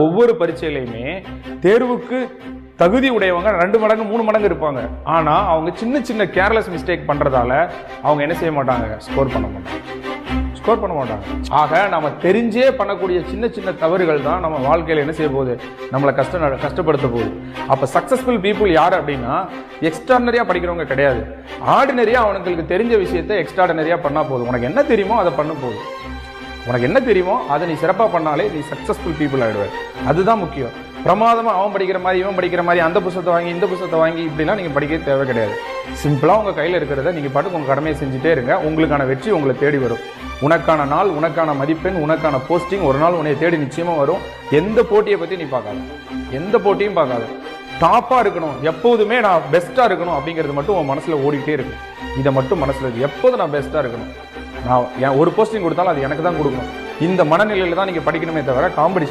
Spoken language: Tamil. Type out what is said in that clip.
ஒவ்வொரு பரீட்சையிலையுமே தேர்வுக்கு தகுதி உடையவங்க 2 மடங்கு 3 மடங்கு இருப்பாங்க. ஆனா அவங்க சின்ன சின்ன கேர்லெஸ் மிஸ்டேக் பண்றதால அவங்க என்ன செய்ய மாட்டாங்க, ஸ்கோர் பண்ண மாட்டாங்க. ஆக நம்ம தெரிஞ்சே பண்ணக்கூடிய சின்ன சின்ன தவறுகள் தான் நம்ம வாழ்க்கையில என்ன செய்ய போகுது, நம்மளை கஷ்டப்படுத்த போகுது. அப்ப சக்சஸ்ஃபுல் பீப்புள் யார் அப்படின்னா, எக்ஸ்ட்ராடனரியா படிக்கிறவங்க கிடையாது. ஆர்டினரியா அவனுங்களுக்கு தெரிஞ்ச விஷயத்தை எக்ஸ்ட்ராடனரியா பண்ணா போதும். உனக்கு என்ன தெரியுமோ அதை பண்ண போதும். உனக்கு என்ன தெரியுமோ அதை நீ சிறப்பாக பண்ணாலே நீ சக்ஸஸ்ஃபுல் பீப்புள் ஆகிடுவார். அதுதான் முக்கியம். பிரமாதமாக அவன் படிக்கிற மாதிரி இவன் படிக்கிற மாதிரி அந்த புத்தகத்தை வாங்கி இந்த புத்தகத்தை வாங்கி இப்படிலாம் நீங்கள் படிக்க தேவை கிடையாது. சிம்பிளாக உங்கள் கையில் இருக்கிறத நீங்கள் பாட்டுக்கு உங்கள் கடமையை செஞ்சுட்டே இருங்க. உங்களுக்கான வெற்றி உங்களை தேடி வரும். உனக்கான நாள், உனக்கான மதிப்பெண், உனக்கான போஸ்டிங் ஒரு நாள் உன்னை தேடி நிச்சயமாக வரும். எந்த போட்டியை பற்றி நீ பார்க்காத, எந்த போட்டியும் பார்க்காத. டாப்பாக இருக்கணும், எப்போதுமே நான் பெஸ்ட்டாக இருக்கணும் அப்படிங்கிறது மட்டும் உன் மனசில் ஓடிக்கிட்டே இருக்கு. இதை மட்டும் மனசில் இருக்கு. எப்போதும் நான் பெஸ்ட்டாக இருக்கணும், நான் ஒரு போஸ்டிங் கொடுத்தாலும் அது எனக்கு தான் கொடுக்கணும். இந்த மனநிலையில் தான் நீங்கள் படிக்கணுமே தவிர காம்படிஷன்